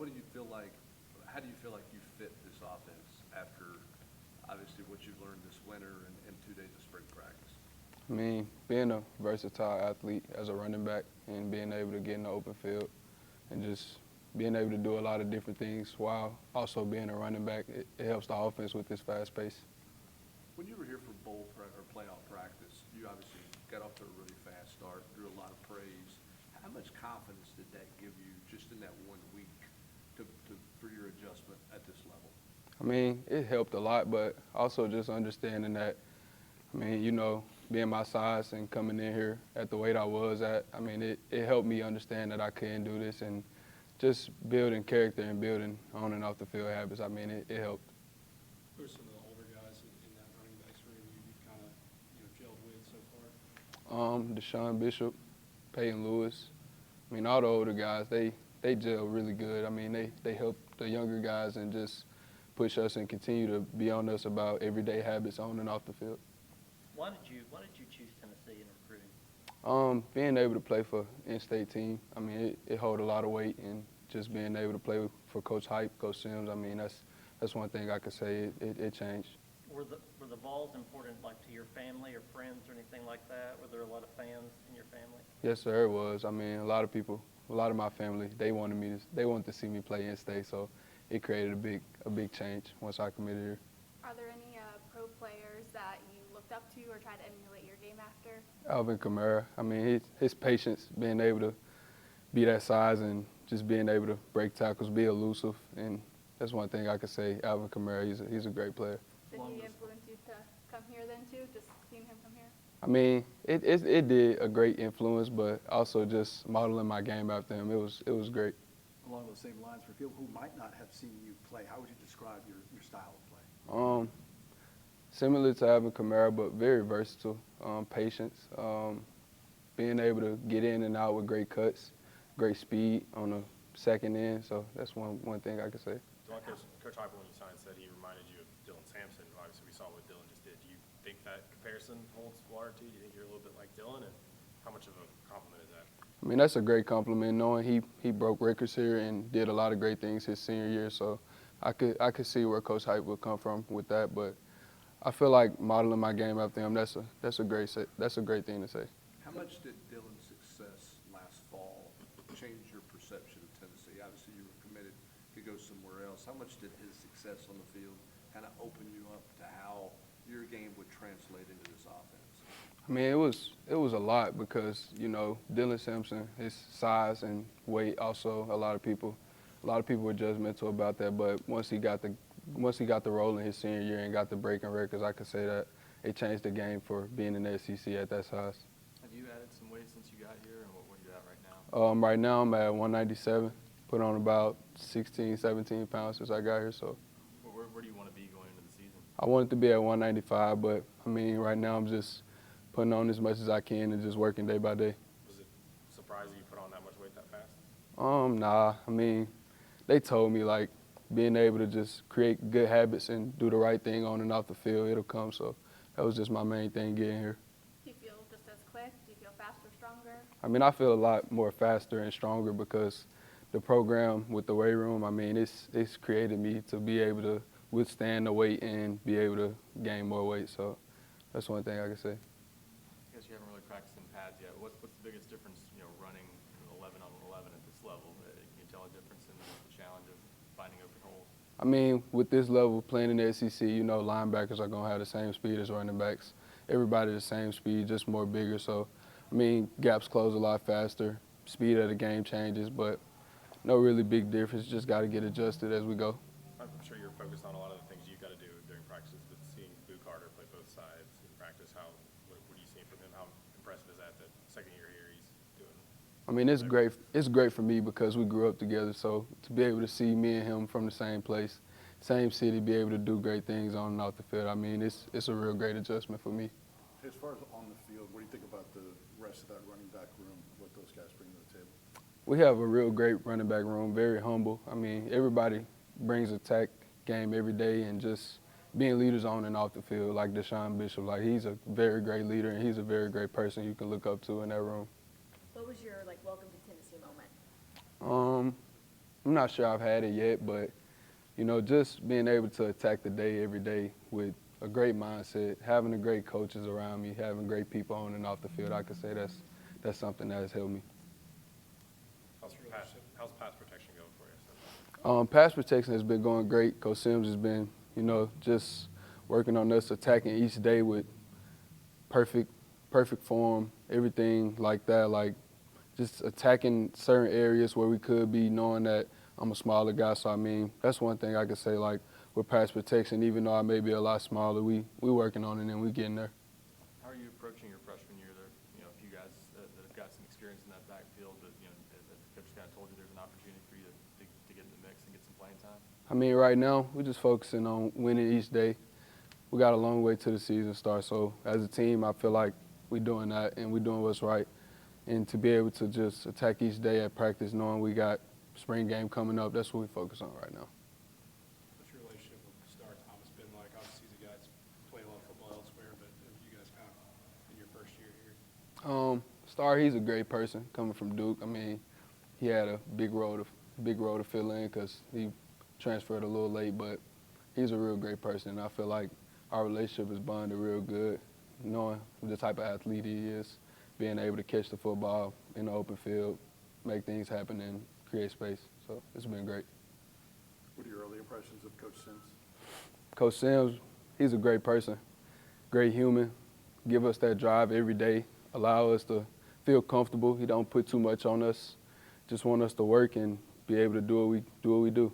what do you feel like, how do you feel like you fit this offense after obviously what you've learned this winter and 2 days of spring practice? I mean, being a versatile athlete as a running back and being able to get in the open field and just being able to do a lot of different things while also being a running back, it helps the offense with this fast pace. When you were here for or playoff practice, you obviously got off to a really fast start, drew a lot of praise. How much confidence did that give you just in that 1 week for your adjustment at this level? I mean, it helped a lot, but also just understanding that, I mean, you know, being my size and coming in here at the weight I was at, I mean, it helped me understand that I can do this and just building character and building on and off the field habits. I mean, it helped. Who are some of the older guys in that running backs room you've kind of gelled with so far? Deshaun Bishop, Peyton Lewis. I mean, all the older guys, they gel really good. I mean, they help the younger guys and just push us and continue to be on us about everyday habits on and off the field. Why did you choose Tennessee in recruiting? Being able to play for in-state team, I mean, it hold a lot of weight, and just being able to play for Coach Hype, Coach Sims, I mean, that's one thing I could say it changed. Were the Vols important, like, to your family or friends or anything like that? Were there a lot of fans in your family? Yes, sir, it was. I mean, a lot of people, a lot of my family, they wanted to see me play in-state, so it created a big change once I committed here. Are there any pro players that you looked up to or tried to emulate your game after? Alvin Kamara. I mean, his patience, being able to be that size and just being able to break tackles, be elusive, and that's one thing I could say. Alvin Kamara, he's a great player. Did he influence you to come here then too, just seeing him come here? I mean, it did a great influence, but also just modeling my game after him, it was great. Along those same lines, for people who might not have seen you play, how would you describe your style of play? Similar to Alvin Kamara, but very versatile. Patience, being able to get in and out with great cuts, great speed on the second end. So that's one thing I could say. Coach Heupel, when you signed, said he reminded you of Dylan Sampson. Obviously, we saw what Dylan just did. Do you think that comparison holds water to you? Do you think you're a little bit like Dylan? And how much of a compliment is that? I mean, that's a great compliment, knowing he broke records here and did a lot of great things his senior year. So I could see where Coach Hype would come from with that. But I feel like modeling my game after him, that's a great thing to say. How much did Dylan's success last fall change your perception of Tennessee? Obviously, you were committed to go somewhere else. How much did his success on the field kind of open you up to how your game would translate into this offense? I mean, it was a lot because, you know, Dylan Sampson, his size and weight, also a lot of people were judgmental about that. But once he got the role in his senior year and got the breaking records, I could say that it changed the game for being in the SEC at that size. Have you added some weight since you got here, and what are you at right now? Right now I'm at 197. Put on about 16, 17 pounds since I got here. So where do you want to be going into the season? I wanted to be at 195, but I mean, right now I'm just putting on as much as I can and just working day by day. Was it surprising you put on that much weight that fast? Nah. I mean, they told me, like, being able to just create good habits and do the right thing on and off the field, it'll come. So that was just my main thing getting here. Do you feel just as quick? Do you feel faster, stronger? I mean, I feel a lot more faster and stronger because the program with the weight room, I mean, it's created me to be able to withstand the weight and be able to gain more weight. So that's one thing I can say. I guess you haven't really practiced in pads yet. What's the biggest difference, running 11 on 11 at this level? Can you tell a difference in the challenge of finding open holes? I mean, with this level, playing in the SEC, linebackers are going to have the same speed as running backs. Everybody the same speed, just more bigger. So, I mean, gaps close a lot faster. Speed of the game changes, but no really big difference. Just got to get adjusted as we go. I'm sure you're focused on a lot of the things you've got to do during practices, but seeing Boo Carter play both sides in practice, what are you seeing from him? How impressive is that second year here he's doing? I mean, it's great. It's great for me because we grew up together. So to be able to see me and him from the same place, same city, be able to do great things on and off the field, I mean, it's a real great adjustment for me. As far as on the field, what do you think about the rest of that running back room, what those guys bring to the table? We have a real great running back room, very humble. I mean, everybody brings a tack game every day and just being leaders on and off the field, like Deshaun Bishop. Like, he's a very great leader, and he's a very great person you can look up to in that room. What was your welcome to Tennessee moment? I'm not sure I've had it yet, but, you know, just being able to attack the day every day with a great mindset, having the great coaches around me, having great people on and off the field, I could say that's something that has helped me. How's pass protection going for you so far? Pass protection has been going great. Coach Sims has been, you know, just working on us attacking each day with perfect form, everything like that, like just attacking certain areas where we could be, knowing that I'm a smaller guy. So, I mean, that's one thing I could say, like, with pass protection, even though I may be a lot smaller, we working on it and we getting there. How are you approaching your freshman year? There, you know, a few guys that have got some experience in that backfield, but, you know, as the coach kind of told you, there's an opportunity for you to get in the mix and get some playing time. I mean, right now, we're just focusing on winning each day. We got a long way till the season starts, so as a team, I feel like we're doing that and we're doing what's right. And to be able to just attack each day at practice, knowing we got spring game coming up, that's what we focus on right now. What's your relationship with Star Thomas been like? Obviously, he's a guy that's played a lot of football elsewhere, but you guys kind of in your first year here? Star, he's a great person coming from Duke. I mean, he had a big role to fill in because he transferred a little late, but he's a real great person. And I feel like our relationship is bonded real good, knowing the type of athlete he is, being able to catch the football in the open field, make things happen, and create space. So it's been great. What are your early impressions of Coach Sims? Coach Sims, he's a great person, great human, give us that drive every day, allow us to feel comfortable. He don't put too much on us, just want us to work and be able to do what we do.